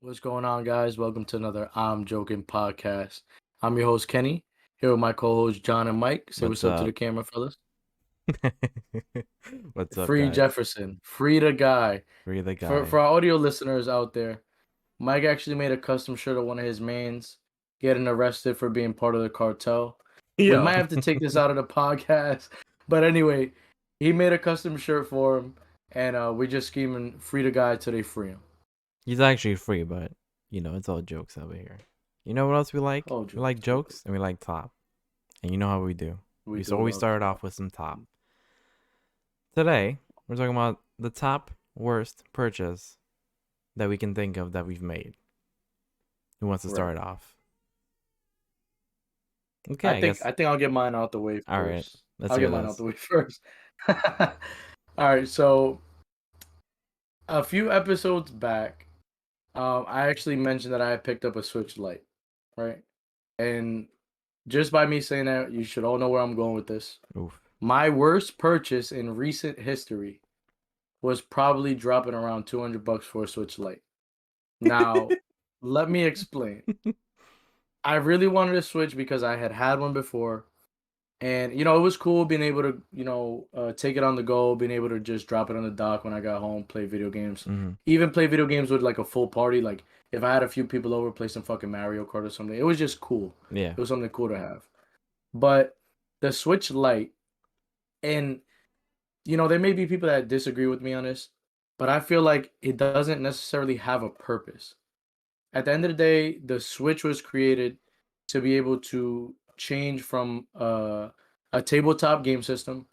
What's going on, guys? Welcome to another I'm Joking podcast. I'm your host, Kenny, here with my co hosts, John and Mike. Say What's what's up to the up? camera, fellas. What's up, Free guys? Jefferson, free the guy. Free the For guy. our audio listeners out there, Mike actually made a custom shirt of one of his mains getting arrested for being part of the cartel. We Yo, might have to take this out of the podcast, but anyway, he made a custom shirt for him, and we just scheming free the guy till they free him. He's actually free, but it's all jokes over here. You know what else we like? Oh, We like jokes. jokes and we like top. And you know how we do. We So do we love started top. off with some top. Today, we're talking about the top worst purchase that we can think of that we've made. Who wants to start off? Okay, I guess. I think I'll get mine out the way first. All right, let's I'll hear get mine this. out the way first. All right, so a few episodes back, I actually mentioned that I had picked up a Switch Lite, right? And just by me saying that, you should all know where I'm going with this. Oof. My worst purchase in recent history was probably dropping around $200 for a Switch Lite. Now, let me explain. I really wanted a Switch because I had one before. And, it was cool being able to, take it on the go, being able to just drop it on the dock when I got home, play video games. Mm-hmm. Even play video games with, like, a full party. Like, if I had a few people over, play some fucking Mario Kart or something. It was just cool. Yeah. It was something cool to have. But the Switch Lite, and, there may be people that disagree with me on this, but I feel like it doesn't necessarily have a purpose. At the end of the day, the Switch was created to be able to change from a tabletop game system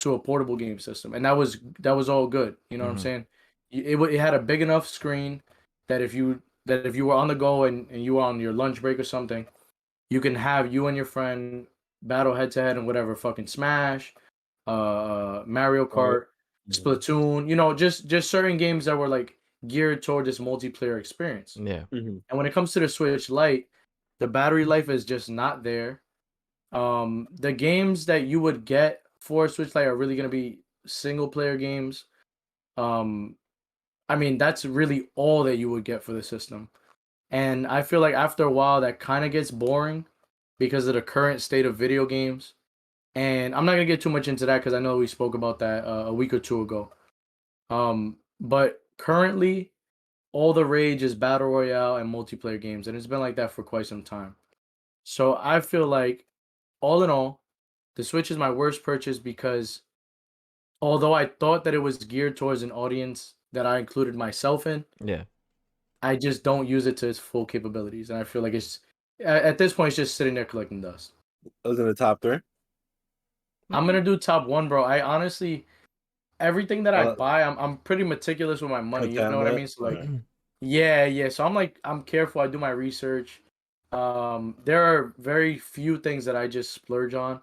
to a portable game system, and that was all good. You know what I'm Mhm. saying? It had a big enough screen that if you were on the go and you were on your lunch break or something, you can have you and your friend battle head to head and whatever, fucking Smash, Mario Kart, Splatoon. Just certain games that were like geared toward this multiplayer experience. Yeah. And when it comes to the Switch Lite, the battery life is just not there. The games that you would get for Switch Lite are really gonna be single player games. Um, I mean that's really all that you would get for the system. And I feel like after a while that kind of gets boring because of the current state of video games. And I'm not gonna get too much into that because I know we spoke about that a week or two ago. But currently all the rage is battle royale and multiplayer games, and it's been like that for quite some time. So I feel like, all in all, the Switch is my worst purchase because although I thought that it was geared towards an audience that I included myself in, Yeah. I just don't use it to its full capabilities, and I feel like it's at this point it's just sitting there collecting dust. those in the top three. I'm gonna do top one, bro. I honestly, everything that I Uh, buy, I'm pretty meticulous with my money. You know what I mean? So like, Content. yeah. So I'm careful. I do my research. There are very few things that I just splurge on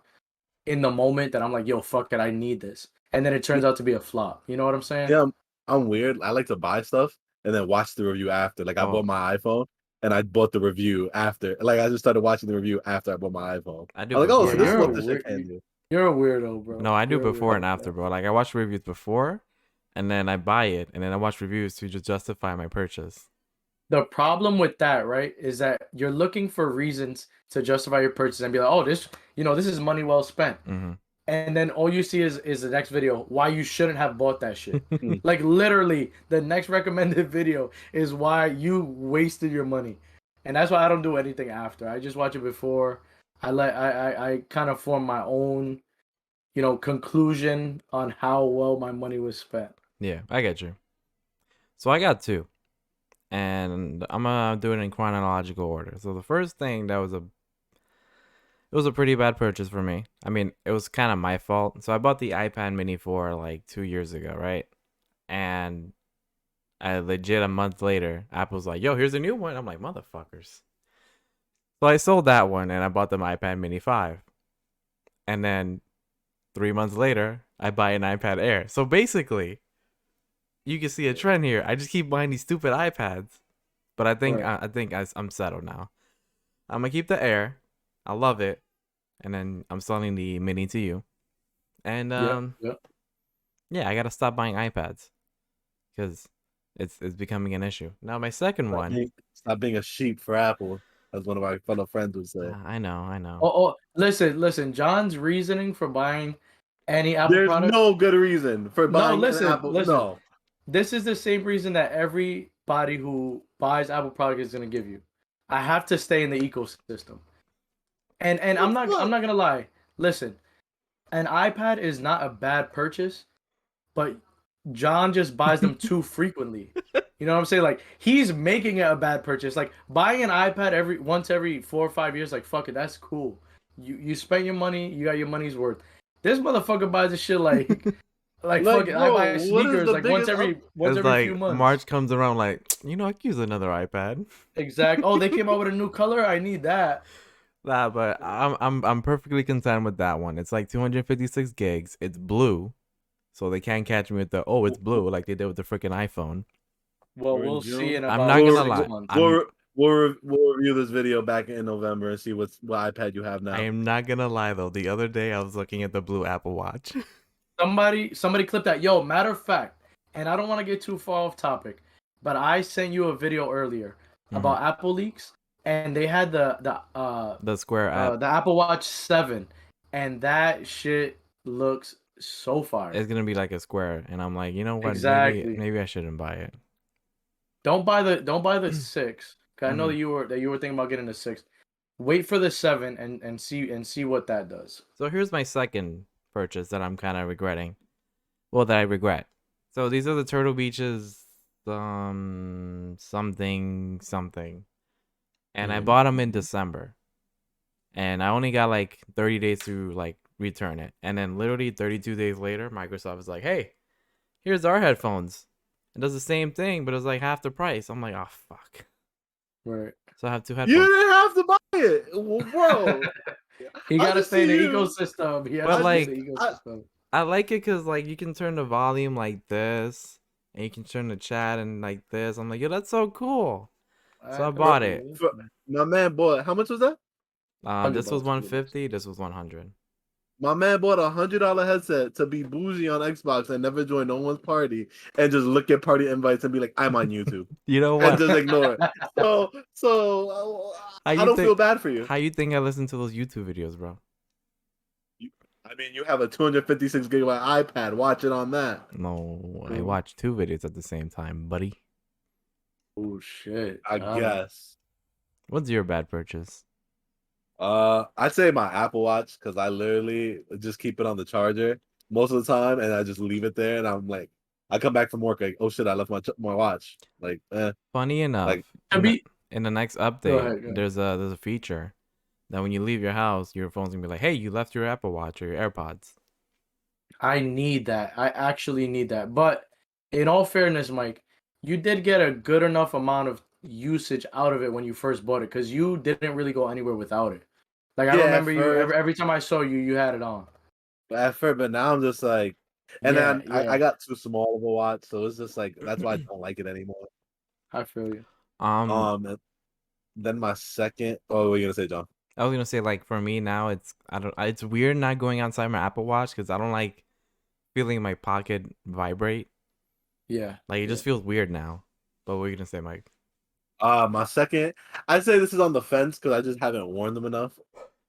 in the moment that I'm like, yo, fuck it, I need this, and then it turns out to be a flop. You know what I'm saying? Yeah, I'm weird. I like to buy stuff and then watch the review after. Like I Oh. bought my iPhone and I bought the review after. Like I just started watching the review after I bought my iPhone. I do I'm like, oh, before so and this is You're a what after. this shit weird, can do. you're a weirdo, bro. No, I do You're a before weirdo and like after, that. bro. Like I watch reviews before, and then I buy it, and then I watch reviews to just justify my purchase. The problem with that, right, is that you're looking for reasons to justify your purchase and be like, oh, this is money well spent. Mm-hmm. And then all you see is the next video why you shouldn't have bought that shit. Mm. Like literally, the next recommended video is why you wasted your money, and that's why I don't do anything after. I just watch it before. I kind of form my own, conclusion on how well my money was spent. Yeah, I get you. So I got two, and I'm gonna do it in chronological order. So the first thing that it was a pretty bad purchase for me. I mean, it was kind of my fault. So I bought the iPad Mini 4 like 2 years ago, right? And I legit a month later, Apple's like, "Yo, here's a new one." I'm like, "Motherfuckers!" So I sold that one and I bought the iPad Mini 5. And then 3 months later, I buy an iPad Air. So basically, you can see a trend here. I just keep buying these stupid iPads, but I think Right. I'm settled now. I'm gonna keep the Air. I love it, and then I'm selling the Mini to you. And Yep. yeah, I gotta stop buying iPads because It's becoming an issue. Now my second one. Stop being a sheep for Apple, as one of our fellow friends would say. I know. Listen. John's reasoning for buying any Apple There's product. no good reason for No, buying an listen, Apple. listen. No. This is the same reason that everybody who buys Apple product is gonna give you. I have to stay in the ecosystem. And I'm not gonna lie. Listen, an iPad is not a bad purchase, but John just buys them too frequently. You know what I'm saying? Like he's making it a bad purchase. Like buying an iPad once every 4 or 5 years, like fuck it, that's cool. You spent your money, you got your money's worth. This motherfucker buys this shit like fuck it. I bro, buy what is sneakers the like biggest once It's every few like months. March comes around, like I could use another iPad. Exact. Oh, they came out with a new color. I need that. Nah, but I'm perfectly content with that one. It's like 256 gigs. It's blue, so they can't catch me with the it's blue like they did with the freaking iPhone. Well, we'll see in I'm about not gonna 6 lie. months. We'll review this video back in November and see what iPad you have now. I am not gonna lie though. The other day I was looking at the blue Apple Watch. Somebody clipped that. Yo, matter of fact, and I don't want to get too far off topic, but I sent you a video earlier about Apple leaks, and they had the Square app. the Apple Watch 7, and that shit looks so fire. It's gonna be like a Square, and I'm like, you know what? Exactly. Maybe I shouldn't buy it. Don't buy the 6. Cause I know that you were thinking about getting the 6. Wait for the 7 and see what that does. So here's my second purchase that I'm kind of regretting. Well, that I regret. So these are the Turtle Beaches, something, and I bought them in December, and I only got like 30 days to like return it, and then literally 32 days later, Microsoft is like, "Hey, here's our headphones." It does the same thing, but it's like half the price. I'm like, "Oh fuck!" Right. So I have 2 headphones. You didn't have to buy it, well, bro. You gotta stay in the ecosystem. But like, I like it because like you can turn the volume like this, and you can turn the chat and like this. I'm like, yo, that's so cool. So I bought it. My man bought. How much was that? This was 150. This was 100. My man bought $100 headset to be bougie on Xbox and never join no one's party and just look at party invites and be like, "I'm on YouTube." You know what? And just ignore it. So I don't feel bad for you. How you think I listen to those YouTube videos, bro? I mean, you have a 256 gigabyte iPad. Watch it on that. No, I watch 2 videos at the same time, buddy. Oh shit! I guess. What's your bad purchase? I'd say my Apple Watch because I literally just keep it on the charger most of the time, and I just leave it there. And I'm like, I come back from work like, oh shit, I left my watch. Like, funny enough, like, in the next update, go ahead. There's a feature that when you leave your house, your phone's gonna be like, "Hey, you left your Apple Watch or your AirPods." I need that. I actually need that. But in all fairness, Mike, you did get a good enough amount of usage out of it when you first bought it because you didn't really go anywhere without it. Like I remember you every time I saw you, you had it on. At first, but now I'm just like, and then I got too small of a watch, so it's just like that's why I don't like it anymore. I feel you. Then my second. Oh, what were you gonna say, John? I was gonna say like for me now, it's weird not going outside my Apple Watch because I don't like feeling my pocket vibrate. Yeah, like it just feels weird now. But what were you gonna say, Mike? My second, I'd say this is on the fence because I just haven't worn them enough.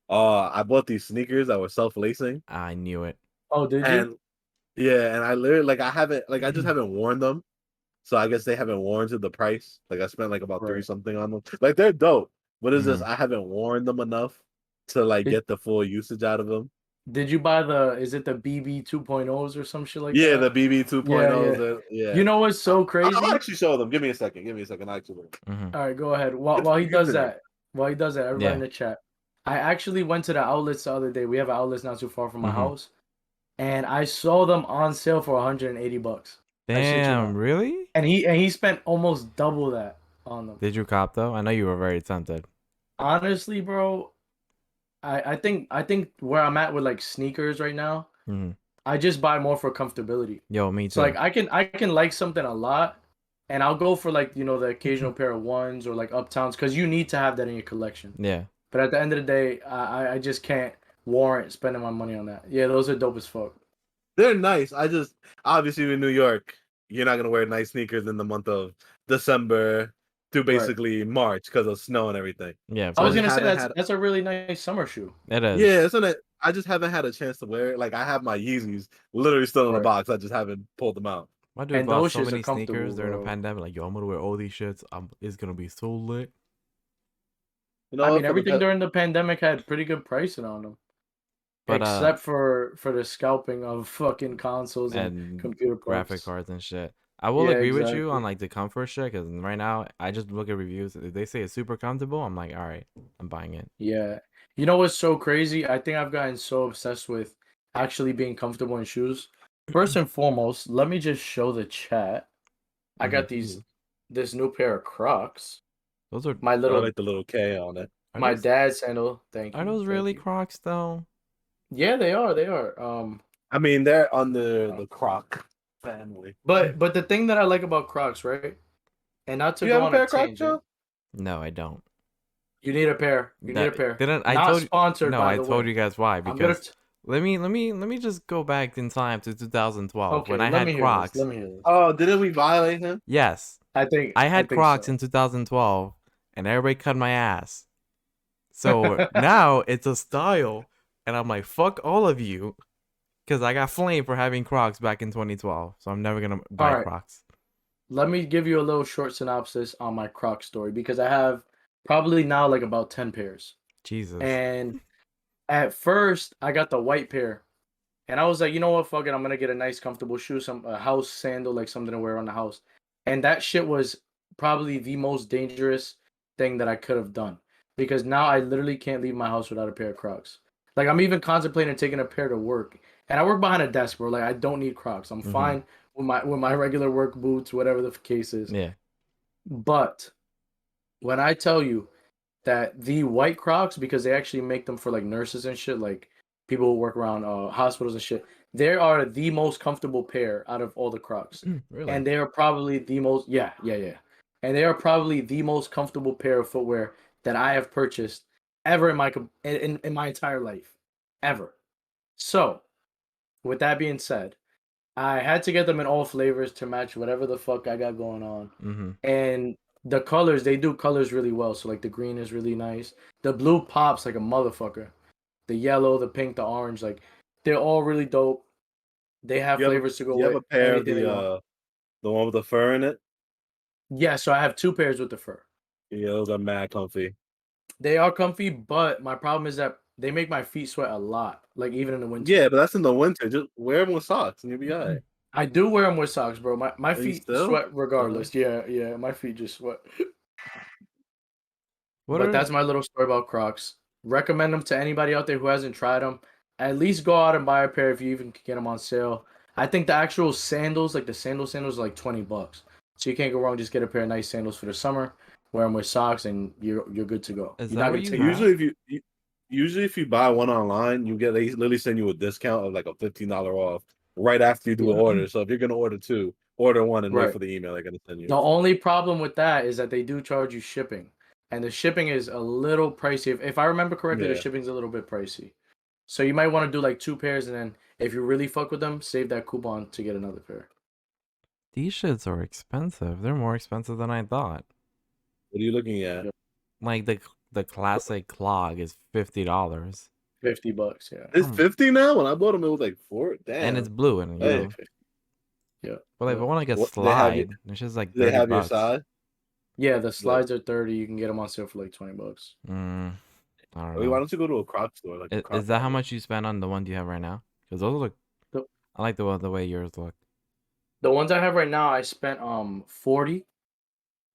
I bought these sneakers that were self-lacing. I knew it. Oh, did you? Yeah, and I literally I just haven't worn them. So I guess they haven't warranted the price. Like I spent like about 30 something on them. Like they're dope. But it's just I haven't worn them enough to like get the full usage out of them. Did you buy is it the BB 2.0s or some shit like that? Yeah, the BB 2.0s. Yeah. You know what's so crazy? I'll actually show them. Give me a second. Actually. All right, go ahead. While he does that, everybody in the chat. I actually went to the outlets the other day. We have outlets not too far from my house. And I saw them on sale for $180. Damn, really? And he spent almost double that on them. Did you cop though? I know you were very tempted. Honestly, bro, I think where I'm at with like sneakers right now, I just buy more for comfortability. Yo, me too. So like I can like something a lot, and I'll go for like the occasional pair of ones or like Uptowns because you need to have that in your collection. Yeah. But at the end of the day, I just can't warrant spending my money on that. Yeah, those are dope as fuck. They're nice. I just obviously in New York, you're not gonna wear nice sneakers in the month of December through basically March because of snow and everything. Yeah, So I I was just gonna say haven't had. that's a really nice summer shoe. it is. Yeah, isn't it? I just haven't had a chance to wear it. Like I have my Yeezys literally still in the Right. box. I just haven't pulled them out. My dude And bought those so shits are many comfortable, sneakers during the bro. pandemic. Like, yo, I'm gonna wear all these shits. It's gonna be so lit. You know I what? mean, For the everything during the pandemic had pretty good pricing on them, But except for the scalping of fucking consoles and and computer graphic parts. cards and shit. I will Yeah, agree with you exactly. on like the comfort shit because right now I just look at reviews. If they say it's super comfortable, I'm like, all right, I'm buying it. Yeah. You know what's so crazy? I think I've gotten so obsessed with actually being comfortable in shoes. First and foremost, let me just show the chat. I got Mhm. this new pair of Crocs. Those are My I little like the little K on it. are my those dad's sandal. Thank are you. those Thank really you. Crocs though? Yeah, they are. They are. I mean, they're under the Croc family. But the thing that I like about Crocs, right? And not to Do you go have a on a pair of Crocs, tangent, Joe? No, I don't. you need a pair. You need a That pair. didn't I Not told you sponsored, no, by I the told way. you guys why I'm gonna. because let me just go back in time to 2012 when Okay, I let had me hear this. Crocs. Let me hear this. Oh, didn't we violate him? Yes, I I had think Crocs so. in 2012 and everybody cut my ass. So now it's a style and I'm like fuck all of you because I got flamed for having Crocs back in 2012. So I'm never going to All buy right. Crocs. Let me give you a little short synopsis on my Croc story because I have probably now like about 10 pairs. Jesus. And at first, I got the white pair. And I was like, you know what, fuck it, I'm gonna get a nice comfortable shoe, some a house sandal, like something to wear around the house. And that shit was probably the most dangerous thing that I could have done. Because now I literally can't leave my house without a pair of Crocs. Like I'm even contemplating taking a pair to work. And I work behind a desk, bro. Like I don't need Crocs. I'm Mhm. fine with my regular work boots, whatever the case is. Yeah. But when I tell you that the white Crocs, because they actually make them for like nurses and shit, like people who work around hospitals and shit, they are the most comfortable pair out of all the Crocs. Really? And they are probably the most, yeah. And they are probably the most comfortable pair of footwear that I have purchased ever in in my entire life, ever. So, with that being said, I had to get them in all flavors to match whatever the fuck I got going on. Mhm. And the colors, they do colors really well. So like the green is really nice. The blue pops like a motherfucker. The yellow, the pink, the orange, like they're all really dope. They have flavors to go Do you have with a pair of anything that you want. the one with the fur in it? Yeah, so I have two pairs with the fur. Yeah, those are mad comfy. They are comfy, but my problem is that they make my feet sweat a lot, like even in the winter. Yeah, but that's in the winter. Just wear them with socks and you'll be alright. I do wear them with socks, bro. My Are you feet still? sweat regardless. Yeah, my feet just sweat. What But are that's my little story about Crocs. Recommend them to anybody out there who hasn't tried them. At least go out and buy a pair if you even can get them on sale. I think the actual sandals, like the sandals, are like $20. So you can't go wrong. Just get a pair of nice sandals for the summer. Wear them with socks, and you're good to go. is You're that not what gonna you take them off. have? Usually if you buy one online, they literally send you a discount of like a $15 off right after you do an Yeah, order. So if you're gonna order two, order one and wait right. for the email they're gonna send The you. only problem with that is that they do charge you shipping, and the shipping is a little pricey. If I remember correctly, the Yeah. shipping's a little bit pricey. So you might want to do like two pairs, and then if you really fuck with them, save that coupon to get another pair. These shits are expensive. They're more expensive than I thought. What are you looking at? Yep. Like the classic clog is $50. $50, yeah. It's 50 now? When I bought them, it was like four. And it's Damn. blue and Yeah, Hey, 50. Yeah. but like if I Yep. want like a what slide, it's just like do they have your $30. size? Yeah, the Like, slides are 30. You can get them on sale for like $20. Mm, I don't I mean, why know. don't you go to a Croc store, like a Is Croc that how outlet? much you spend on the ones you have right now? Because those look. The, I like the way yours look. the ones I have right now, I spent 40.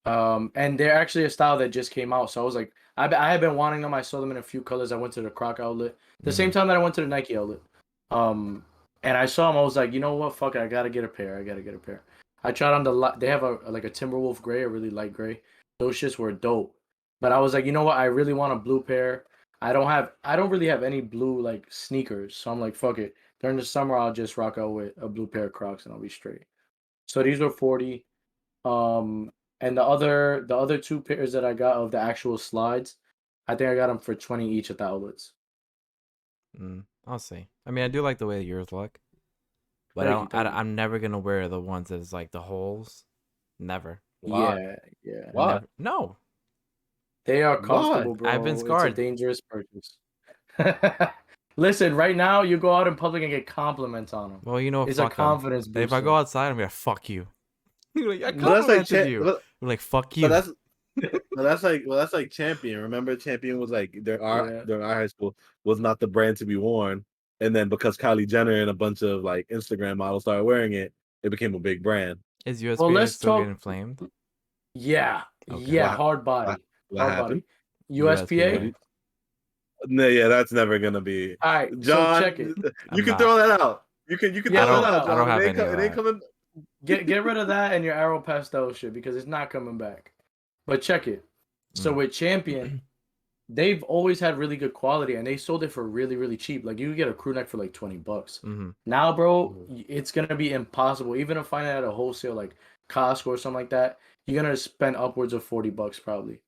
And they're actually a style that just came out. So I was like, I had been wanting them. I saw them in a few colors. I went to the Croc outlet the Mm-hmm. same time that I went to the Nike outlet. And I saw them. I was like, you know what? Fuck it. I gotta get a pair. I gotta get a pair. I tried on they have like a Timberwolf gray, a really light gray. Those shits were dope. But I was like, you know what? I really want a blue pair. I don't really have any blue like sneakers. So I'm like, fuck it. During the summer, I'll just rock out with a blue pair of Crocs and I'll be straight. So these were 40. Um, and the other two pairs that I got of the actual slides, I think I got them for 20 each at the outlets. I'll see. I mean, I do like the way yours look. But Thank you. I'm never gonna wear the ones that's like the holes. Never. Why? Yeah. Why? Never. No. They are Why? comfortable, I've been bro. It's a scarred. dangerous purchase. Listen, right now you go out in public and get compliments on them. Well, you know, It's a fuck them. confidence If I go booster. outside, I'm gonna fuck you. You're like, I But that's like complimented you. I'm like, fuck but you. that's that's like Champion. Remember, Champion was like Yeah. during our high school was not the brand to be worn, and then because Kylie Jenner and a bunch of like Instagram models started wearing it, it became a big brand. Is Well, USPA let's still talk. getting flamed? Yeah. Okay. Yeah. Hard What, body. what Hard happened? body. USPA. What USPA. do no, yeah, that's never gonna be. All right. So check John, it. you I'm can not. throw that out. You can Yeah. throw Throw that that out, out. I don't John. have It ain't any. coming. Get rid of that and your Arrow Pastel shit because it's not coming back. But check it. So Mm. with Champion, they've always had really good quality and they sold it for really, really cheap. Like you could get a crew neck for like $20. Mm-hmm. Now, bro, it's gonna be impossible. Even to find it at a wholesale like Costco or something like that, you're gonna spend upwards of $40 probably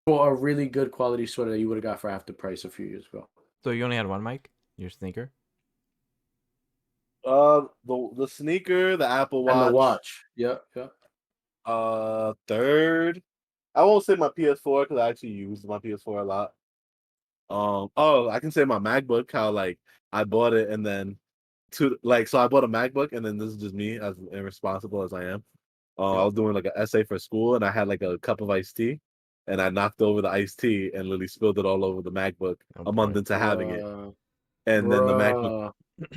for a really good quality sweater that you would have got for half the price a few years ago. So you only had one mic? Your sneaker? The sneaker, the Apple And the Watch. watch. Yep. Third. I won't say my PS4 because I actually use my PS4 a lot. I can say my MacBook. How like I bought it and then so I bought a MacBook and then this is just me as irresponsible as I am. I was doing like an essay for school and I had like a cup of iced tea, and I knocked over the iced tea and literally spilled it all over the MacBook Oh, a month boy. into having it, Bruh. and then Bruh.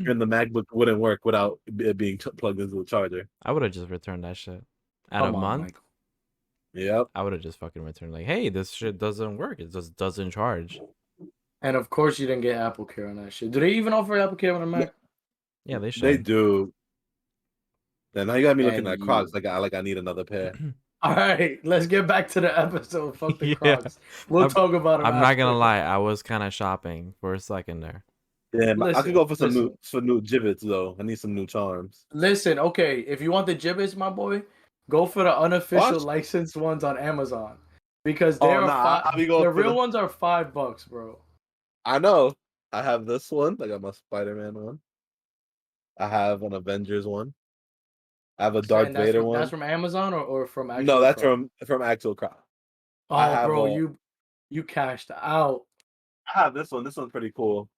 the MacBook wouldn't work without it being plugged into the charger. I would have just returned that shit. At a Come on, month, Michael. Yep. I would have just fucking returned like, hey, this shit doesn't work. It just doesn't charge. And of course you didn't get Apple Care on that shit. Do they even offer Apple Care on a Mac? Yeah, they should. They do. And now you got me looking And at Crocs like I need another pair. All right, let's get back to the episode. Fuck the Yeah. Crocs. We'll talk about them. I'm not gonna lie, I was kind of shopping for a second there. Yeah, I could go for some listen. new gibbets though. I need some new charms. Listen, okay, if you want the gibbets, my boy, go for the unofficial What? licensed ones on Amazon because Oh, they are nah, I'll be going the for real the- ones are $5, bro. I know. I have this one. I got my Spider-Man one. I have an Avengers one. I have a Darth And that's Vader from, one. that's from Amazon or from actual No, that's Crocs? from actual Crocs. Oh, have bro, you cashed out. I have this one. This one's pretty cool.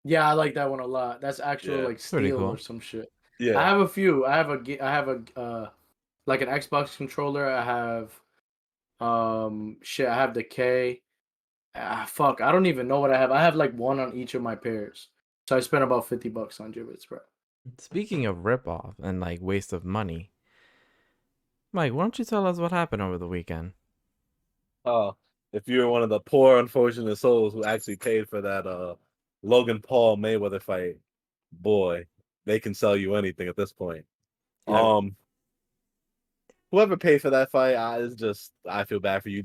Yeah, I like that one a lot. That's actual Yeah, like pretty steel cool. or some shit. Yeah. I have a few. I have like an Xbox controller. I have shit. I have the K. Fuck. I don't even know what I have. I have like one on each of my pairs. So I spent about $50 on gibbets, bro. Speaking of ripoff and like waste of money, Mike, why don't you tell us what happened over the weekend? Oh, if you're one of the poor, unfortunate souls who actually paid for that Logan Paul Mayweather fight, boy, they can sell you anything at this point. Yeah. Whoever paid for that fight, I feel bad for you.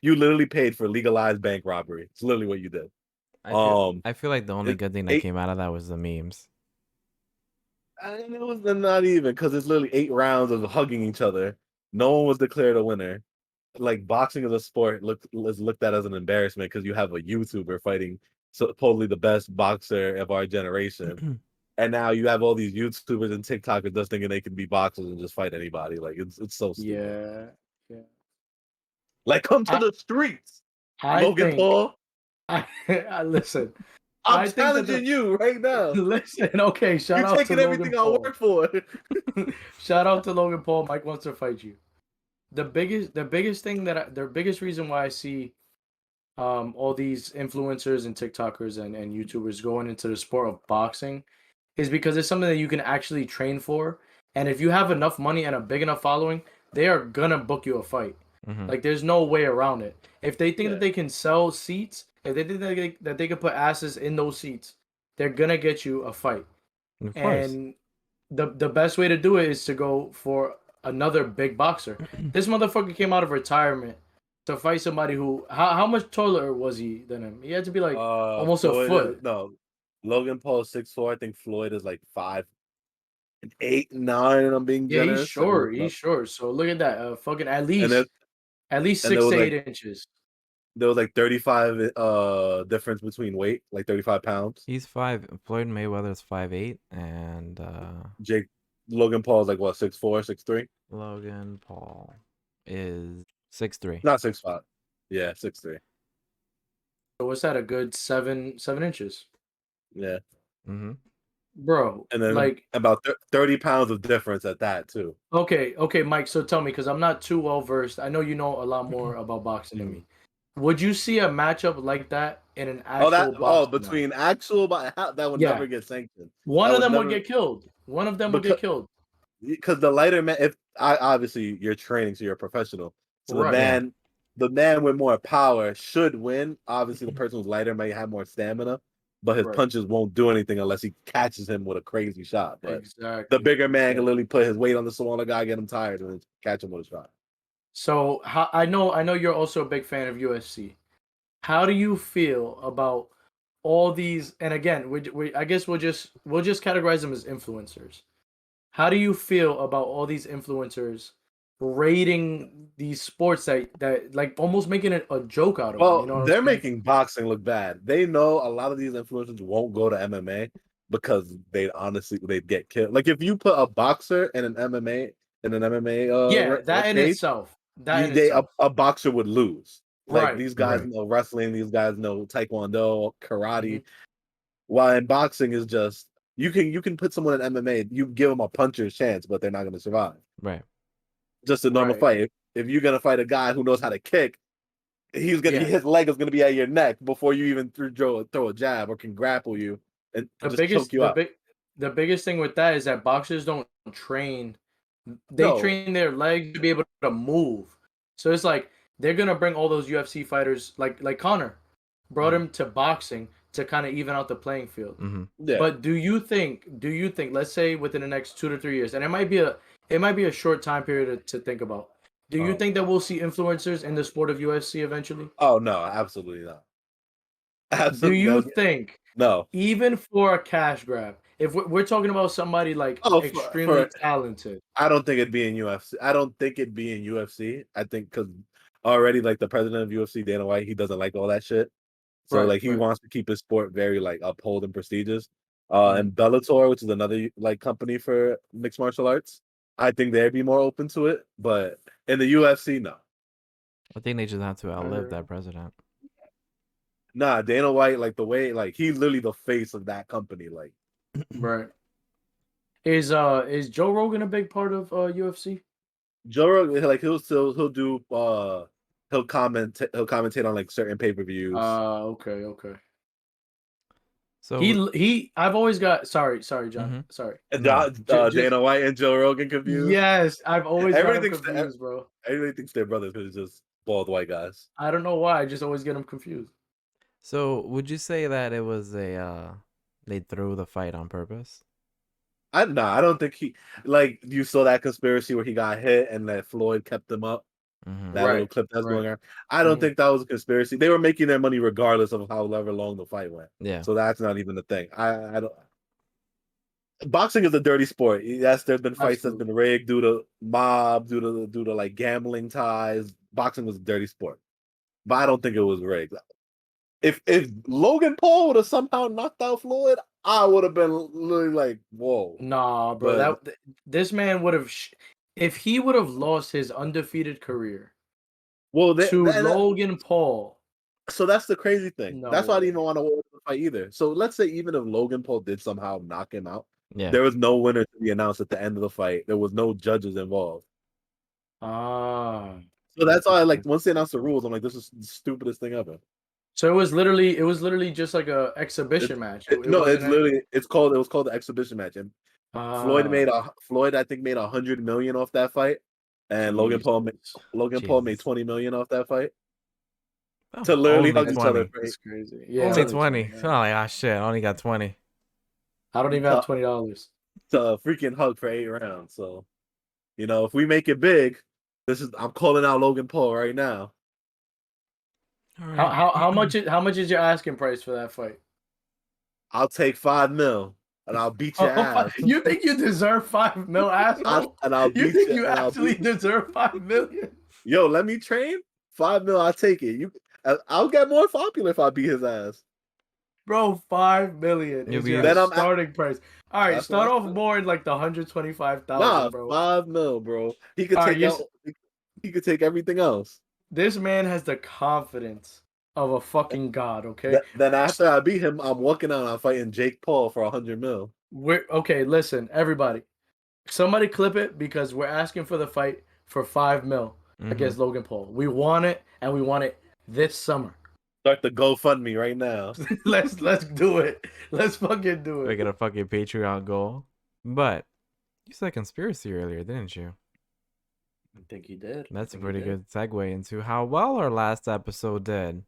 You literally paid for legalized bank robbery. It's literally what you did. I feel like the only it- good thing that came out of that was the memes. And it was not even because it's literally 8 rounds of hugging each other. No one was declared a winner. Like boxing as a sport is looked at as an embarrassment because you have a YouTuber fighting supposedly the best boxer of our generation, and now you have all these YouTubers and TikTokers just thinking they can be boxers and just fight anybody. Like it's so stupid. Yeah. Like come to the streets, Logan Paul. I listen. I'm challenging you right now. Listen, okay. Shout out to taking Logan everything I Paul. work for. Shout out to Logan Paul. Mike wants to fight you. The biggest thing the biggest reason why I see all these influencers and TikTokers and YouTubers going into the sport of boxing is because it's something that you can actually train for. And if you have enough money and a big enough following, they are gonna book you a fight. Mm-hmm. Like there's no way around it. If they think Yeah. that they can sell seats, if they think that they can put asses in those seats, they're gonna get you a fight. Of course. And the best way to do it is to go for another big boxer. This motherfucker came out of retirement to fight somebody who how much taller was he than him? He had to be like almost Floyd a foot. no, Logan Paul is 6'4". I think Floyd is like 5'8", 9", and I'm being Yeah, generous. he's short. He's short. So look at that. Fucking at And least there 6 was to like 8 inches. there was like 35 difference between weight, like 35 pounds. He's Floyd Mayweather's 5'8", and Jake Logan Paul's like what, 6'4", 6'3"? Logan Paul is 6'3". Not 6'5". Yeah, 6'3". So what's that? A good 7 inches, Yeah. Mm-hmm. bro. And then Like, about 30 pounds of difference at that too. okay, Mike. So tell me, because I'm not too well versed. I know you know a lot more about boxing than me. Would you see a matchup like that in an actual boxing match? Between actual, that would Yeah. never get sanctioned. One That of them would never, get killed. One of them would get killed. because the lighter man, if obviously you're training, so you're a professional. So Right. the man with more power should win. Obviously, the person who's lighter may have more stamina, but his Right. punches won't do anything unless he catches him with a crazy shot. But Exactly. the bigger man can literally put his weight on the smaller guy, get him tired, and then catch him with a shot. So I know you're also a big fan of UFC. How do you feel about all these? And again, I guess we'll just categorize them as influencers. How do you feel about all these influencers rating these sports that like almost making it a joke out of them? You know what They're I'm saying? making boxing look bad. They know a lot of these influencers won't go to MMA because they'd get killed. Like if you put a boxer and an MMA Yeah, that in page, itself. That in itself. a boxer would lose. Like Right. these guys Right. know wrestling, these guys know taekwondo, karate. Mhm. While in boxing is just you can put someone in MMA, you give them a puncher's chance, but they're not going to survive. Right. Just a normal Right. fight. If you're going to fight a guy who knows how to kick, Yeah. his leg is gonna be at your neck before you even throw a jab or can grapple you and just choke you out. The biggest thing with that is that boxers don't train. They No, train their legs to be able to move. So it's like they're gonna bring all those UFC fighters like Connor brought him to boxing to kind of even out the playing field. Mm-hmm. yeah. But do you think let's say within the next 2 to 3 years, and it might be a short time period to think about. Do you think that we'll see influencers in the sport of UFC eventually? Oh no, absolutely not. Do Absolutely you no. think No. even for a cash grab, if we're talking about somebody like Oh, extremely talented, I don't think it'd be in UFC. I don't think it'd be in UFC. I think because already like the president of UFC, Dana White, he doesn't like all that shit. So right, like he right, wants to keep his sport very like upheld and prestigious. mhm. And Bellator, which is another like company for mixed martial arts, I think they'd be more open to it. But in the UFC, no. I think they just have to outlive that president. Nah, Dana White, like the way, like he's literally the face of that company. Like, Right. Is Joe Rogan a big part of UFC? Joe Rogan, like he'll commentate on like certain pay-per-views. Okay. So I've always got sorry, John. Sorry. And no, Just Dana White and Joe Rogan confused. yes, I've always got them Everything's confused, bro. everybody thinks they're brothers because it's just bald white guys. I don't know why. I just always get them confused. so would you say that it was a they threw the fight on purpose? I don't think he like you saw that conspiracy where he got hit and that Floyd kept him up. Mm-hmm. That little Right. clip that's Right. going on. I don't think that was a conspiracy. They were making their money regardless of however long the fight went. Yeah. So that's not even the thing. I don't. Boxing is a dirty sport. Yes, there's been fights that's been rigged due to mob, due to like gambling ties. Boxing was a dirty sport, but I don't think it was rigged. If Logan Paul would have somehow knocked out Floyd, I would have been literally like, whoa. Nah, bro. But This man would have if he would have lost his undefeated career well, to Logan Paul. so that's the crazy thing. No That's why I way. didn't even want to watch the fight either. So let's say even if Logan Paul did somehow knock him out, Yeah. there was no winner to be announced at the end of the fight. There was no judges involved. Ah. So that's why, like, once they announced the rules, I'm like, this is the stupidest thing ever. So it was literally just like a exhibition match. It No, it's wasn't literally it was called the exhibition match, and Floyd I think made 100 million off that fight, and Logan Paul made Jesus. 20 million off that fight. Oh, To literally only hug each other. 20. That's crazy. Yeah, Only 20. Oh, like, ah, shit. I only got 20. I don't even have $20. To freaking hug for 8 rounds. So, you know, if we make it big, I'm calling out Logan Paul right now. All right. How much is your asking price for that fight? I'll take $5 million and I'll beat your ass. You think you deserve $5 million, asshole? I'll beat you actually deserve $5 million? Yo, let me train. $5 million, I'll take it. I'll get more popular if I beat his ass. Bro, 5 million You'll is be your Then starting price. All right, that's what start I off said. more in like the 125,000, Nah, bro. 5 mil, bro. He could All right, take out. He could take everything else. this man has the confidence of a fucking god. Okay, Then after I beat him, I'm walking out. I'm fighting Jake Paul for 100 mil. we're okay. Listen, everybody, somebody clip it because we're asking for the fight for 5 mil against Logan Paul. We want it, and we want it this summer. Start the GoFundMe right now. let's do it. Let's fucking do Make it. it a fucking Patreon goal. But you said conspiracy earlier, didn't you? I think he did. That's a pretty good segue into how well our last episode did.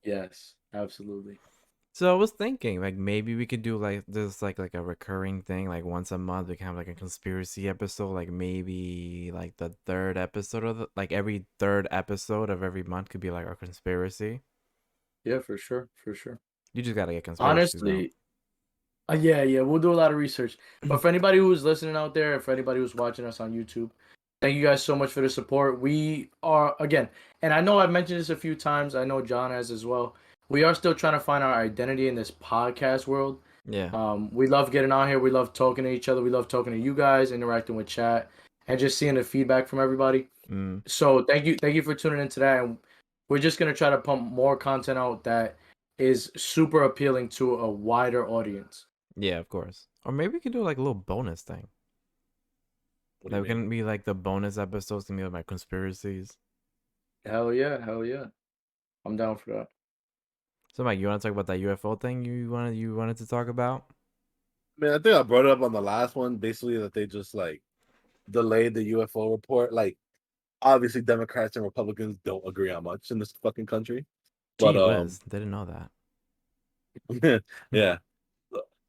Yes, absolutely. So I was thinking, like, maybe we could do like this, like a recurring thing, like once a month we can have like a conspiracy episode, like maybe like the third episode of like every third episode of every month could be like our conspiracy. Yeah, for sure, for sure. You just gotta get conspiracies though. Honestly, yeah, we'll do a lot of research. But for anybody who's listening out there, for anybody who's watching us on YouTube, thank you guys so much for the support. We are, again, and I know I've mentioned this a few times. I know John has as well. We are still trying to find our identity in this podcast world. Yeah. We love getting on here. We love talking to each other. We love talking to you guys, interacting with chat, and just seeing the feedback from everybody. So thank you for tuning in today. And we're just gonna try to pump more content out that is super appealing to a wider audience. Yeah, of course. Or maybe we could do like a little bonus thing. That can be like the bonus episodes to me with my conspiracies. Hell yeah. I'm down for that. So Mike, you want to talk about that UFO thing you wanted to talk about? Man, I think I brought it up on the last one. Basically, that they just like delayed the UFO report. Like, obviously, Democrats and Republicans don't agree on much in this fucking country. But Gee whiz, didn't know that. yeah.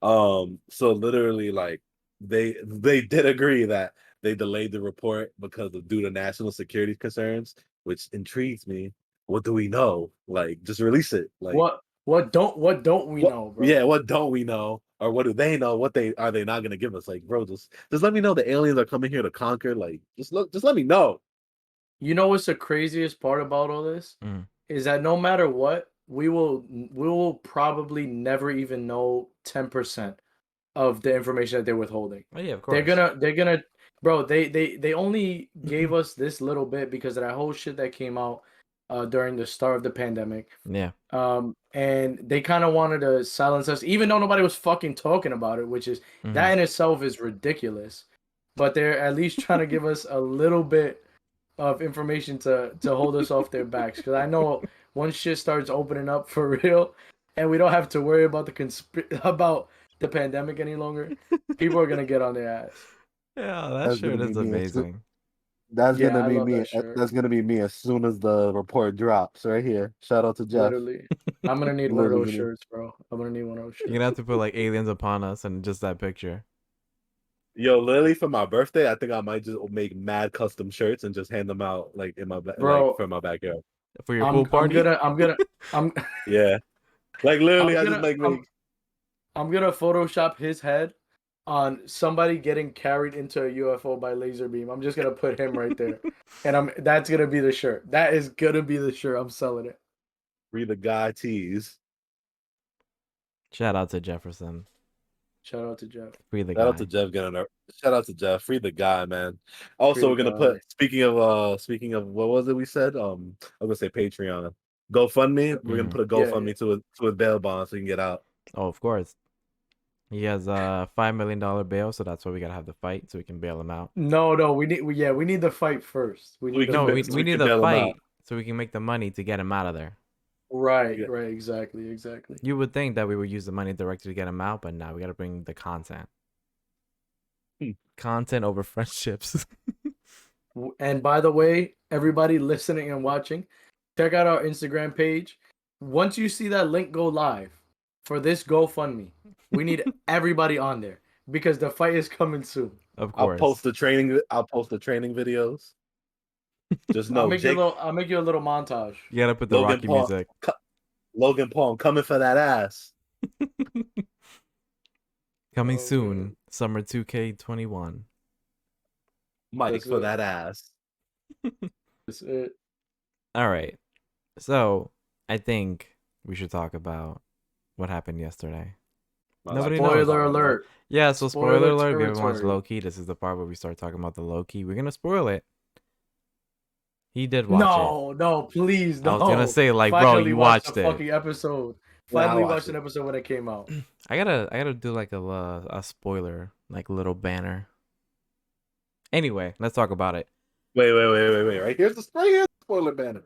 So literally, like they did agree that they delayed the report because of due to national security concerns, which intrigues me. What do we know? Like, just release it. Like, what don't we know, bro? Yeah, what don't we know? Or what do they know? What they not gonna give us? Like, bro, just let me know the aliens are coming here to conquer. Like, just let me know. You know what's the craziest part about all this? Is that no matter what, we will probably never even know 10% of the information that they're withholding. Oh yeah, of course. They're gonna bro, they only gave us this little bit because of that whole shit that came out during the start of the pandemic. Yeah. And they kind of wanted to silence us, even though nobody was fucking talking about it, which is that in itself is ridiculous. But they're at least trying to give us a little bit of information to hold us off their backs. Because I know once shit starts opening up for real, and we don't have to worry about about the pandemic any longer, people are gonna get on their ass. Yeah, that shirt is amazing. That's Yeah, gonna I be love me. that shirt. That's gonna be me as soon as the report drops. Right here. Shout out to Jeff. Literally, I'm gonna need one of those shirts, bro. I'm gonna need one of those shirts. You're gonna have to put like aliens upon us and just that picture. Yo, literally for my birthday, I think I might just make mad custom shirts and just hand them out like in my like for my backyard. For your pool party? I'm Yeah. Like literally, I'm I just like make. I'm gonna Photoshop his head on somebody getting carried into a UFO by laser beam. I'm just gonna put him right there, and that's gonna be the shirt. That is gonna be the shirt. I'm selling it. Free the guy tease. Shout out to Jefferson. Shout out to Jeff. Free the Shout guy. out to Jeff getting our. Shout out to Jeff. Free the guy, man. Also, we're gonna put speaking of what was it we said? I'm gonna say Patreon. GoFundMe. We're gonna put a GoFundMe to his bail bond so he can get out. Oh, of course. He has a $5 million bail, so that's why we gotta have the fight so we can bail him out. No, we need the fight first. We need the fight so we can make the money to get him out of there. Right, exactly. You would think that we would use the money directly to get him out, but now we gotta bring the content. Content over friendships. And by the way, everybody listening and watching, check out our Instagram page. Once you see that link go live for this GoFundMe, we need everybody on there because the fight is coming soon. Of course. I'll post the training videos. Just know, I'll make you a little montage. You gotta put the Rocky music. Logan Paul, I'm coming for that ass. Coming soon, summer 2K21. Mike for that ass. That's it. All right. So I think we should talk about what happened yesterday. Nobody I knows. Spoiler talk about it. alert. Yeah, so spoiler Spoiler alert. If you haven't watched territory. Loki, this is the part where we start talking about the Loki. We're gonna spoil it. He did watch it. No, please, I was gonna no. say, like, bro, Finally you watched the watched it. fucking episode. Yeah, I Finally watched watched an it. episode when it came out. I gotta do like a spoiler, like little banner. Anyway, let's talk about it. Wait. Right here's the spoiler banner.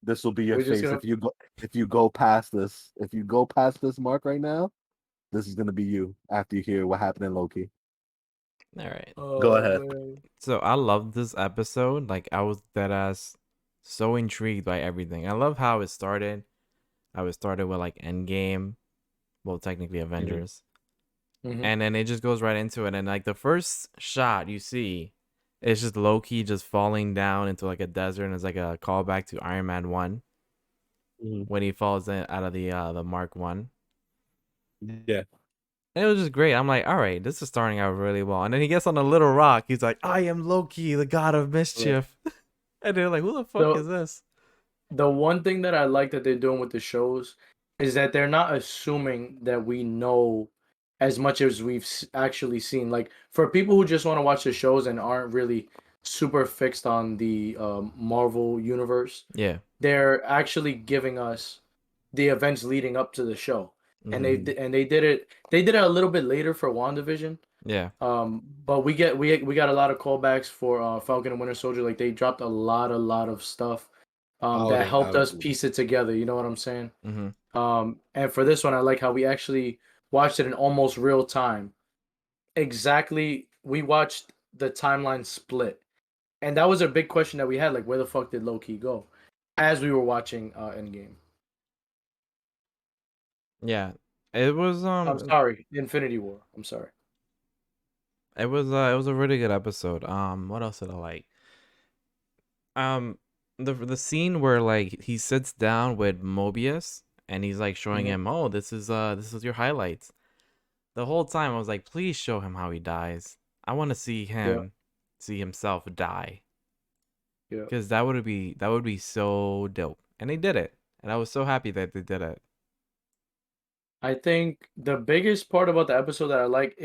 This will be your We're just face gonna. if you go past this. If you go past this mark right now, this is gonna be you after you hear what happened in Loki. All right. Go Oh ahead. man. So I loved this episode. Like I was dead ass so intrigued by everything. I love how it started. How it started with like Endgame, well technically Avengers, Mm-hmm. and then it just goes right into it. And like the first shot you see, it's just Loki just falling down into like a desert, and it's like a callback to Iron Man 1 Mhm. when he falls out of the Mark 1. Yeah. And it was just great. I'm like, all right, this is starting out really well. And then he gets on a little rock. He's like, I am Loki, the god of mischief. And they're like, who the fuck is So this? the one thing that I like that they're doing with the shows is that they're not assuming that we know as much as we've actually seen. Like for people who just want to watch the shows and aren't really super fixed on the Marvel universe, Yeah. they're actually giving us the events leading up to the show, and Mhm. they did it. They did it a little bit later for WandaVision. Yeah. But we got a lot of callbacks for Falcon and Winter Soldier. Like they dropped a lot of stuff Oh, that they helped us absolutely. piece it together. You know what I'm saying? Mm-hmm. And for this one, I like how we actually watched it in almost real time. Exactly, we watched the timeline split, and that was a big question that we had. Like, where the fuck did Loki go? As we were watching Endgame. Yeah. It was I'm sorry, Infinity War. I'm sorry. it was a really good episode. What else did I like? Um the scene where like he sits down with Mobius and he's like showing Hmm. him, "Oh, this is your highlights." The whole time I was like, "Please show him how he dies. I want to see Yeah, him see himself die." yeah. Cuz that would be so dope. And they did it. And I was so happy that they did it. I think the biggest part about the episode that I like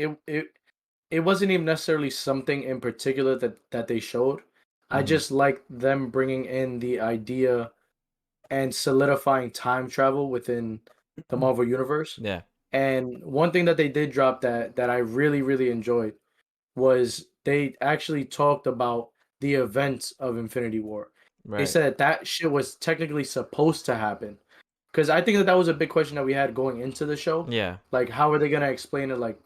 it wasn't even necessarily something in particular that they showed. I Mhm. just like them bringing in the idea and solidifying time travel within the Marvel universe. Yeah. And one thing that they did drop that I really enjoyed was they actually talked about the events of Infinity War. They Right. said that shit was technically supposed to happen. Because I think that was a big question that we had going into the show. Yeah. Like, how are they gonna explain it? Like,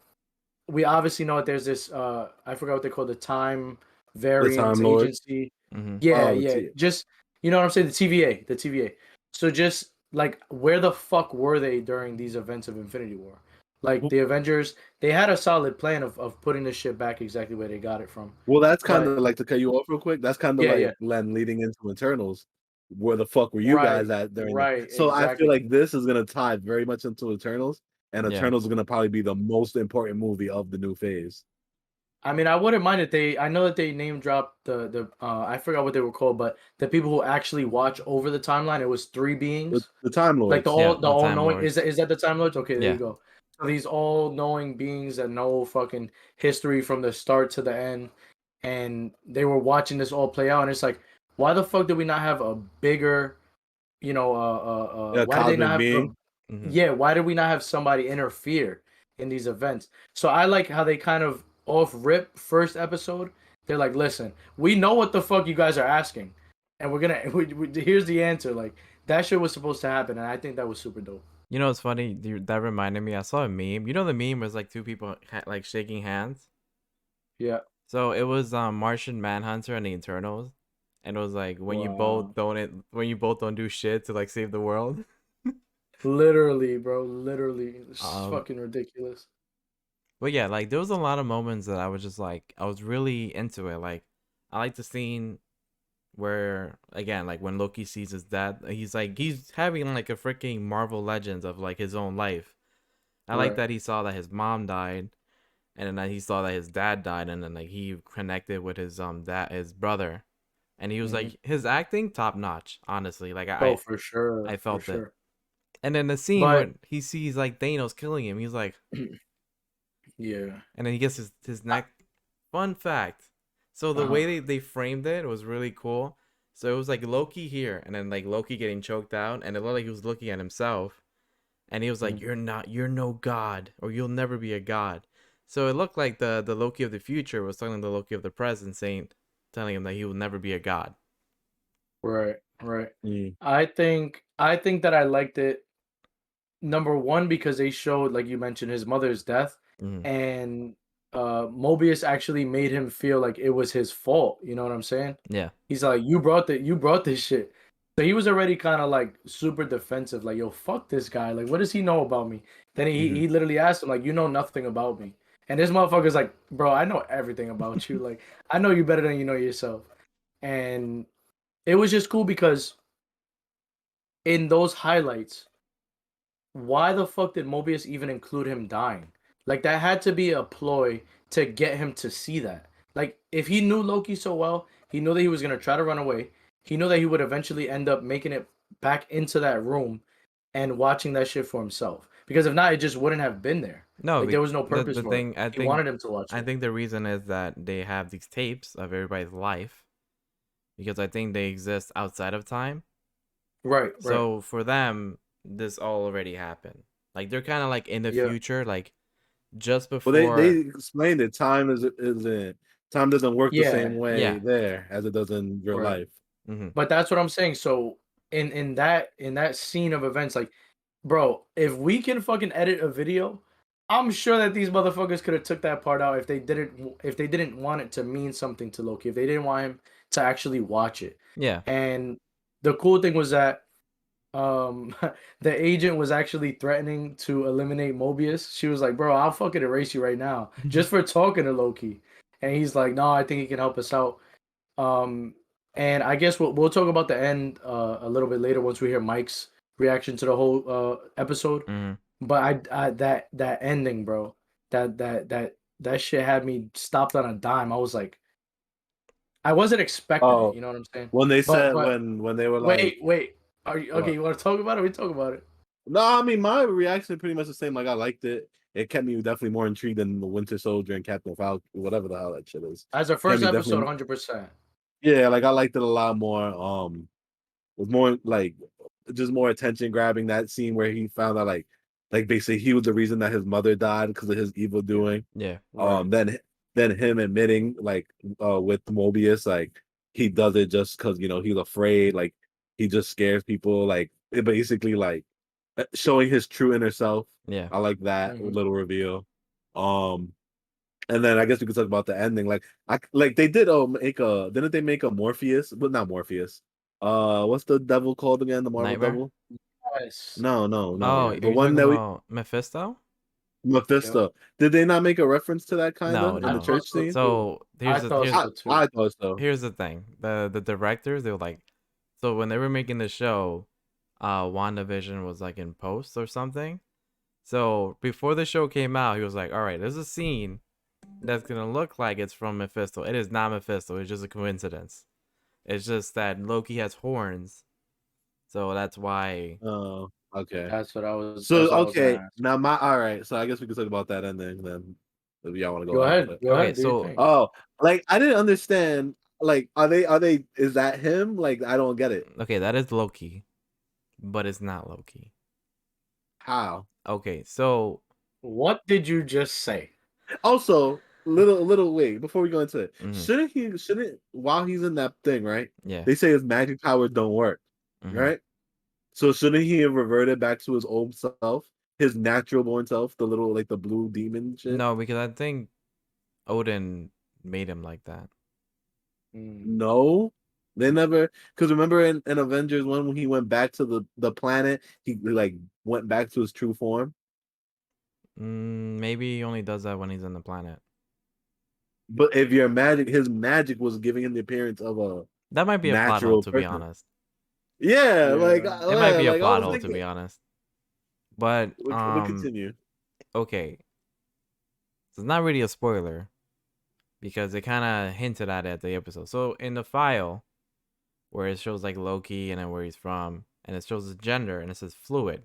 we obviously know that there's this I forgot what they call the time The variance Time Lord. agency. Mhm. Yeah, Oh, the yeah. T. Just you know what I'm saying? The TVA. So just like where the fuck were they during these events of Infinity War? Like the Avengers, they had a solid plan of putting this shit back exactly where they got it from. Well, that's kind But of like to cut you off real quick. That's kind of yeah, like yeah. Len leading into Eternals. Where the fuck were you guys Right. at during that? Right, So I feel exactly. like this is gonna tie very much into Eternals, and Yeah. Eternals is gonna probably be the most important movie of the new phase. I mean, I wouldn't mind if they. I know that they name dropped the. I forgot what they were called, but the people who actually watch over the timeline. It was three beings, The Time like Lords. Yeah, the the all Time knowing. Lords. Is that the Time Lords? Okay, there you Yeah. go. So these all knowing beings that know fucking history from the start to the end, and they were watching this all play out. And it's like, why the fuck did we not have a bigger, A why did they cosmic not have being. Mhm. yeah, why did we not have somebody interfere in these events? So I like how they kind of off rip first episode. They're like, listen, we know what the fuck you guys are asking, and we're gonna. Here's the answer. Like that shit was supposed to happen, and I think that was super dope. You know what's funny? That reminded me. I saw a meme. You know the meme was like two people like shaking hands. Yeah. So it was Martian Manhunter and the Eternals, and it was like Wow. when you both don't do shit to like save the world. Literally, bro. Literally, it's Um, fucking ridiculous. but yeah, like there was a lot of moments that I was just like I was really into it. Like I like the scene where again like when Loki sees his dad, he's having like a freaking Marvel Legends of like his own life. I like Right. that he saw that his mom died and then he saw that his dad died and then like he connected with his brother and he was Mm-hmm. like his acting top notch. Honestly, like Oh, for sure, I for felt it. sure. And then the scene But when he sees like Thanos killing him, he's like, yeah, and then he gets his neck. Fun fact. So the uh-huh. way they framed it was really cool. So it was like Loki here, and then like Loki getting choked out, and it looked like he was looking at himself, and he was like, Mm-hmm. you're no god, or you'll never be a god." So it looked like the Loki of the future was telling the Loki of the present, telling him that he will never be a god. Right, right. Mm. I think that I liked it, number one, because they showed, like you mentioned, his mother's death, Mm-hmm. and Mobius actually made him feel like it was his fault. You know what I'm saying? Yeah. He's like, you brought this shit. So he was already kind of like super defensive, like, yo, fuck this guy. Like, what does he know about me? Then he Mm-hmm. he literally asked him, like, you know nothing about me. And this motherfucker's like, bro, I know everything about you. Like, I know you better than you know yourself. And it was just cool because in those highlights, why the fuck did Mobius even include him dying? Like, that had to be a ploy to get him to see that. Like, if he knew Loki so well, he knew that he was gonna try to run away. He knew that he would eventually end up making it back into that room and watching that shit for himself. Because if not, it just wouldn't have been there. No, Like, there was no the purpose the for it. thing He wanted him to watch I it. think the reason is that they have these tapes of everybody's life because I think they exist outside of time. Right, right. So for them, this all already happened. Like they're kind of like in the Yeah. future, like just Well, they before. explained that time doesn't work the Yeah. same way Yeah. there as it does in real Right. life. Mm-hmm. But that's what I'm saying. So in that scene of events, like, bro, if we can fucking edit a video, I'm sure that these motherfuckers could have took that part out if they didn't want it to mean something to Loki, if they didn't want him to actually watch it. Yeah. And the cool thing was that um the agent was actually threatening to eliminate Mobius. She was like, "Bro, I'll fucking erase you right now just for talking to Loki." And he's like, "No, I think he can help us out." Um, and I guess we'll talk about the end a little bit later once we hear Mike's reaction to the whole episode. Mm-hmm. But I that ending, bro, that shit had me stopped on a dime. I was like, I wasn't expecting it. Oh, You know what I'm saying? when they But said when they were like, wait. Are you okay? what? You want to talk about it? We talk about it. No, I mean my reaction pretty much the same. Like I liked it. It kept me definitely more intrigued than the Winter Soldier and Captain Falcon, whatever the hell that shit is. As a Kept first me episode, definitely, 100%. yeah. Like I liked it a lot more. With more like just more attention grabbing that scene where he found out like basically he was the reason that his mother died because of his evil Yeah. doing. Yeah. Right. Then him admitting like with Mobius like he does it just because he's afraid, like he just scares people, like it basically like showing his true inner self. Yeah. I like that Hmm. little reveal. Um and then I guess we could talk about the ending. Like I like they did make a didn't they make a Morpheus? But not Morpheus. What's the devil called again? The Marvel Nightmare. devil? Yes. No, no, Oh, no. are The you one talking that we about Mephisto? Yep. Mephisto. Did they not make a reference to that kind No, of in I the no. thought church so scene? too. So I thought so too. I thought so. here's the thing. The directors, they were like, so when they were making the show, WandaVision was like in post or something. So before the show came out, he was like, all right, there's a scene that's gonna look like it's from Mephisto. It is not Mephisto. It's just a coincidence. It's just that Loki has horns, so that's why. Oh, okay. That's what I was. So That's what I was okay, gonna ask. now my all right. So I guess we could talk about that ending then, if y'all want to go Go ahead. ahead. But Go Okay, ahead. Do your so thing. oh, like I didn't understand. Like, are they? Is that him? Like, I don't get it. okay, that is Loki, but it's not Loki. How? Okay, so What did you just say? Also, little wait before we go into it. mhm, Shouldn't while he's in that thing, right? yeah, They say his magic powers don't work, mhm. right? So shouldn't he have reverted back to his old self, his natural born self, the little like the blue demon shit? No, because I think Odin made him like that. Mm. No, they never. Because remember in Avengers 1 when he went back to the planet, he like went back to his true form. Maybe he only does that when he's in the planet. But if his magic was giving him the appearance of a That might be a plot hole, natural to be person. honest. Yeah, like Yeah. It might yeah, be a like I plot was hole, to thinking. be honest. But We continue. okay, so it's not really a spoiler because they kind of hinted at it at the episode. So in the file, where it shows like Loki and then where he's from, and it shows his gender and it says fluid.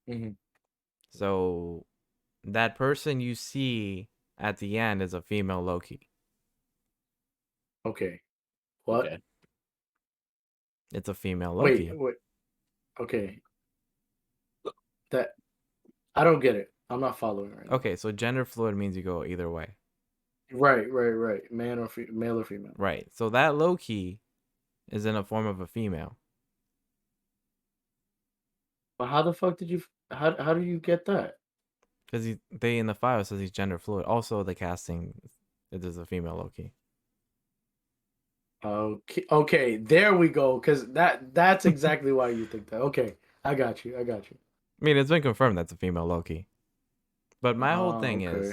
Mm-hmm. So that person you see at the end is a female Loki. Okay. What? Okay. It's a female Wait, Loki. wait. Okay. That I don't get it. I'm not following right now. Okay, so gender fluid means you go either way. Right. Male or female. Right. So that Loki is in a form of a female. But how the fuck did you? How do you get that? Because they in the file says he's gender fluid. Also, the casting, it is a female Loki. Okay, there we go. Because that's exactly why you think that. Okay, I got you. I mean, it's been confirmed that's a female Loki. But my whole thing Okay.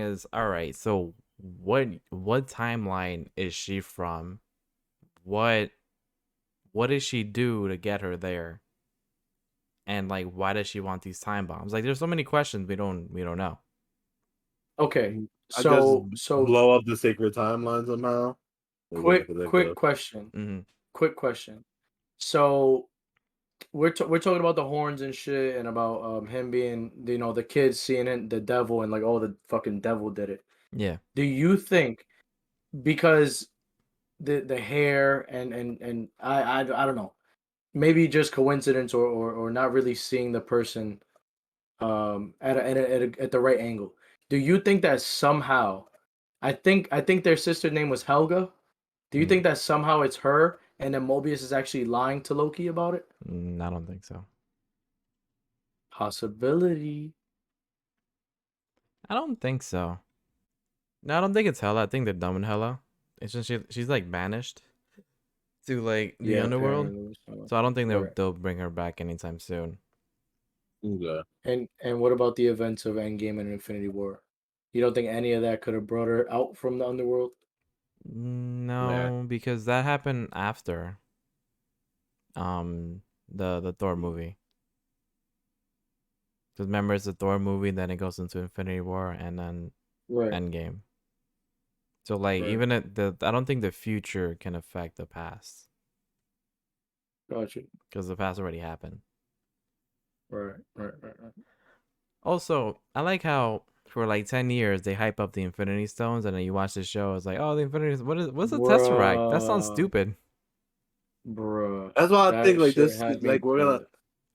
is, all right. So what timeline is she from? What does she do to get her there? And like, why does she want these time bombs? Like, there's so many questions we don't know. Okay. I guess So blow up the sacred timeline somehow. quick question. Mm-hmm. Quick question. So we're talking about the horns and shit, and about him being, the kids seeing it, the devil, and like, oh, the fucking devil did it. Yeah. Do you think, because the hair and I don't know, maybe just coincidence, or not really seeing the person at the right angle? Do you think that somehow, I think their sister name was Helga. Do you think that somehow it's her, and then Mobius is actually lying to Loki about it? I don't think so. Possibility. I don't think so. No, I don't think it's Hela. I think they're dumb in Hela. It's just she's like banished to like the underworld. Apparently. So I don't think Right. they'll bring her back anytime soon. Okay. And what about the events of Endgame and Infinity War? You don't think any of that could have brought her out from the underworld? No, because that happened after the Thor movie. Because remember, it's the Thor movie, then it goes into Infinity War and then Right. Endgame. So like even I don't think the future can affect the past. Gotcha. Because the past already happened. Right. Also, I like how for like 10 years they hype up the Infinity Stones, and then you watch the show, it's like, oh, the Infinity, what's the Tesseract? That sounds stupid. Bruh. That's why I think That like shit this, had me like dead.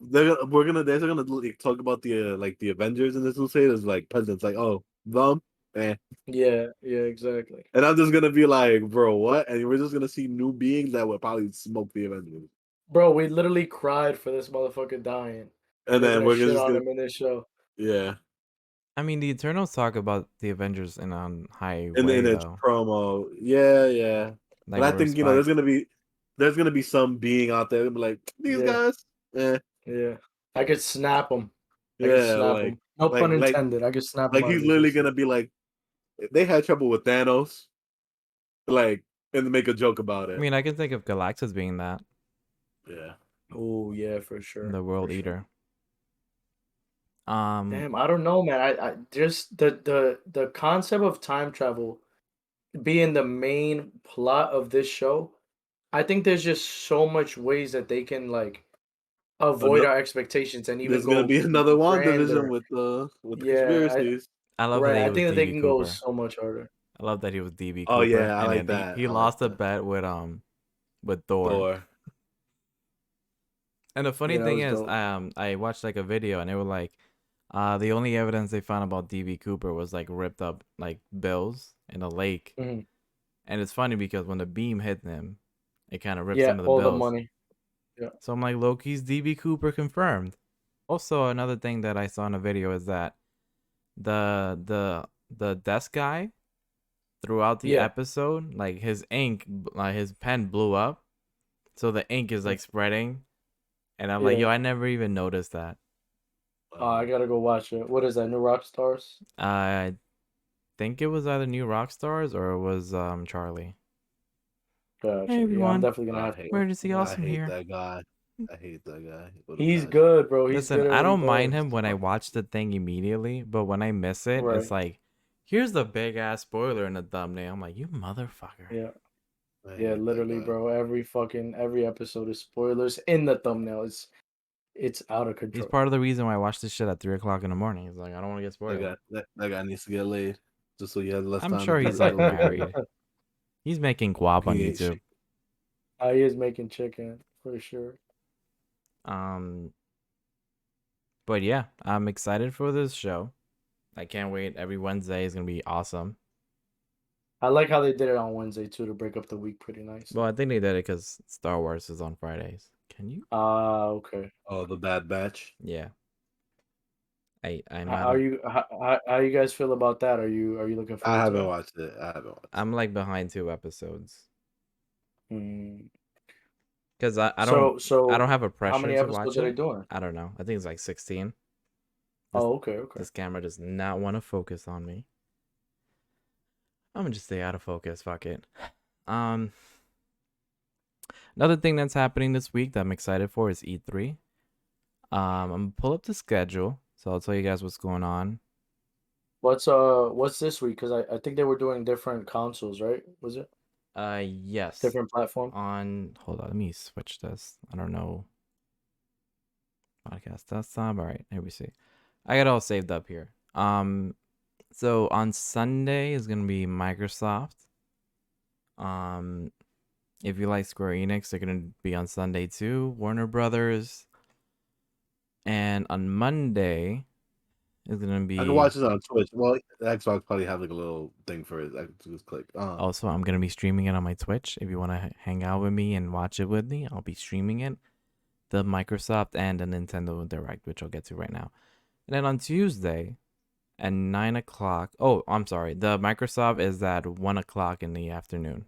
they're gonna like, talk about the Avengers in this Crusade as like presidents, like, oh, them, Yeah, exactly. and I'm just gonna be like, bro, what? And we're just gonna see new beings that would probably smoke the Avengers, Bro, we literally cried for this motherfucker dying. and They're then gonna we're shit just on gonna, him in this show. yeah, I mean, the Eternals talk about the Avengers in a high in way, its though. promo, yeah. Like, But I think there's gonna be some being out there be like these guys, Yeah. I could snap them. yeah, No pun intended. I could snap them like out he's of literally existence. gonna be like, they had trouble with Thanos, like, and make a joke about I it. mean, I can think of Galactus being that. Yeah. Oh yeah, for sure. The World for Eater. Sure. Damn, I don't know, man. I just the concept of time travel being the main plot of this show. I think there's just so much ways that they can like avoid our expectations and even There's gonna go be another WandaVision grander. with the Yeah, conspiracies. I love that right. he I was think that they DB can go Cooper. so much harder. I love that he was DB Oh Cooper. yeah, I and like then that. he lost a bet with Thor. And the funny Yeah, that thing was is, dope. I watched like a video and they were like, the only evidence they found about DB Cooper was like ripped up like bills in a lake. Mhm. And it's funny because when the beam hit him, it kind of ripped Yeah, some of the all the bills. money. Yeah. So I'm like, Loki's DB Cooper confirmed. Also, another thing that I saw in a video is that the desk guy throughout the Yeah. episode, like his ink, like his pen blew up, so the ink is like spreading, and I'm like, yo, Yeah. I never even noticed that. I gotta go watch it. What is that? New Rockstars? I think it was either New Rockstars or it was Charlie. Gotcha. Hey Yeah, I'm everyone, definitely gonna have to watch Emergency it. Awesome I hate here. that guy. I hate that guy. He's good, bro. He's Listen, good at I what he don't mind does. him when I watch the thing immediately, but when I miss it, it's Right. like, here's the big ass spoiler in the thumbnail. I'm like, you motherfucker. Yeah. I Yeah, hate that literally, guy. bro. Every episode is spoilers in the thumbnail. It's out of He's control. part of the reason why I watch this shit at 3 o'clock in the morning. He's like, I don't want to get That spoiled. guy, that guy needs to get laid just so he has less I'm time sure to he's think like about other things. married. He's making guap on He ain't YouTube. shit. He is making chicken for sure. But yeah, I'm excited for this show. I can't wait. Every Wednesday is gonna be awesome. I like how they did it on Wednesday too to break up the week pretty nicely. Well, I think they did it because Star Wars is on Fridays. Can you? Okay. Oh, the Bad Batch. Yeah. I'm How, not how a. you how you guys feel about that? Are you looking I forward to haven't it? watched it. I haven't watched I'm like behind 2 episodes Mm. because I don't So have a how pressure many to episodes watch are they it. doing? I don't know. I think it's like 16. This Oh, okay. this camera does not want to focus on me. I'm gonna just stay out of focus. Fuck it. Um, Another thing that's happening this week that I'm excited for is E3. I'm gonna pull up the schedule, so I'll tell you guys what's going on. What's this week? Because I think they were doing different consoles, right? Was it Yes. different platform? Hold on, let me switch this. I don't know. Podcast desktop. All right, here we see. I got it all saved up here. So on Sunday is gonna be Microsoft. If you like Square Enix, they're gonna be on Sunday too. Warner Brothers. And on Monday is gonna it. I can be. watch this on Twitch. Well, Xbox probably have like a little thing for it. I can just click. Also, I'm gonna be streaming it on my Twitch. If you want to hang out with me and watch it with me, I'll be streaming it. The Microsoft and the Nintendo Direct, which I'll get to right now. And then on Tuesday at 9 o'clock. Oh, I'm sorry. The Microsoft is at 1 o'clock in the afternoon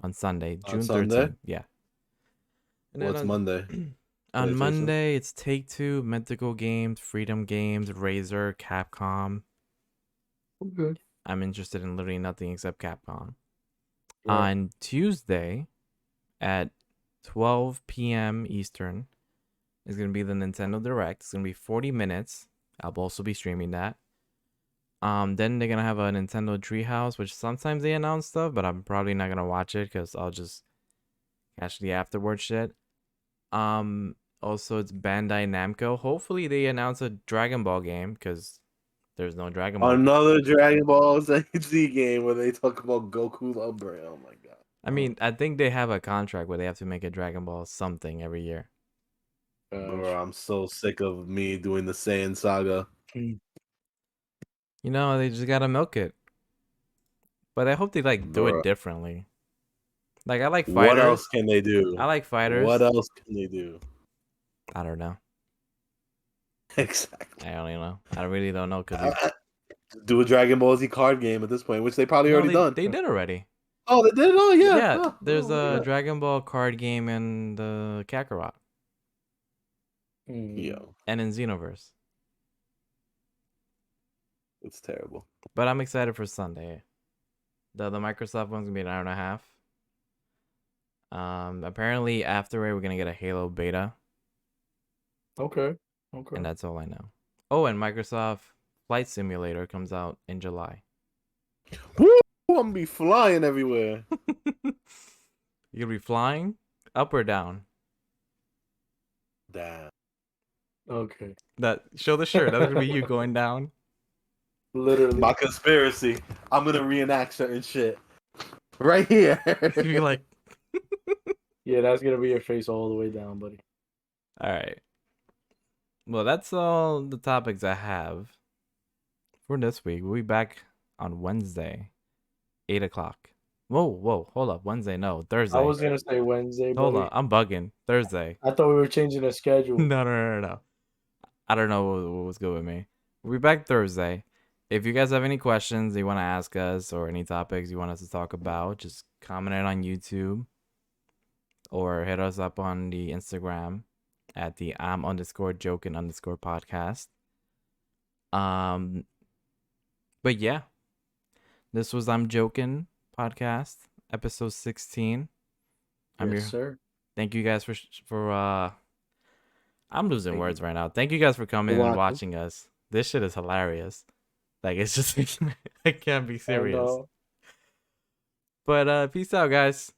on Sunday, On June Sunday? 13th. Yeah. And then What's Monday? on PlayStation? Monday, it's Take-Two, Mythical Games, Freedom Games, Razer, Capcom. Okay. I'm interested in literally nothing except Capcom. Right. On Tuesday at 12 p.m. Eastern is going to be the Nintendo Direct. It's going to be 40 minutes. I'll also be streaming that. Then they're going to have a Nintendo Treehouse, which sometimes they announce stuff, but I'm probably not going to watch it because I'll just catch the afterward shit. Also, it's Bandai Namco. Hopefully, they announce a Dragon Ball game because there's no Dragon Ball. Another Dragon Ball Z game where they talk about Goku's upbringing. Oh my god. I mean, I think they have a contract where they have to make a Dragon Ball something every year. Bro, I'm so sick of me doing the Saiyan saga. You know, they just gotta milk it. But I hope they like do it Bro. differently. Like I like fighters. What else can they do? I like fighters. What else can they do? I don't know. Exactly. I don't even know. I really don't know because Do a Dragon Ball Z card game at this point, which they probably already done. they did already. Oh, they did? Oh, yeah. Yeah, there's a yeah. Dragon Ball card game in the Kakarot Yo, and in Xenoverse. it's terrible. But I'm excited for Sunday. The Microsoft one's gonna be an hour and a half. Apparently afterward we're gonna get a Halo beta. Okay. And that's all I know. Oh, and Microsoft Flight Simulator comes out in July. Woo! I'm gonna be flying everywhere. You're gonna be flying up or down? Damn. Okay. That show the shirt. That's gonna be you going down. Literally. My conspiracy. I'm gonna reenact certain shit right here. You're like, Yeah, that's gonna be your face all the way down, buddy. all right. Well, that's all the topics I have for this week. We'll be back on Wednesday, 8 o'clock. Whoa, hold up. Wednesday, no, Thursday. I was gonna say Wednesday, Hold buddy. on, I'm bugging. Thursday. I thought we were changing the schedule. No. I don't know what was good with me. We'll be back Thursday. If you guys have any questions you want to ask us or any topics you want us to talk about, just comment it on YouTube or hit us up on the Instagram at the _JoKen_podcast. But yeah, this was I'm Joking podcast, episode 16. Yes, sir. Thank you guys for I'm losing words right now. Thank you guys for coming and watching us. This shit is hilarious. Like it's just I can't be serious. But peace out, guys.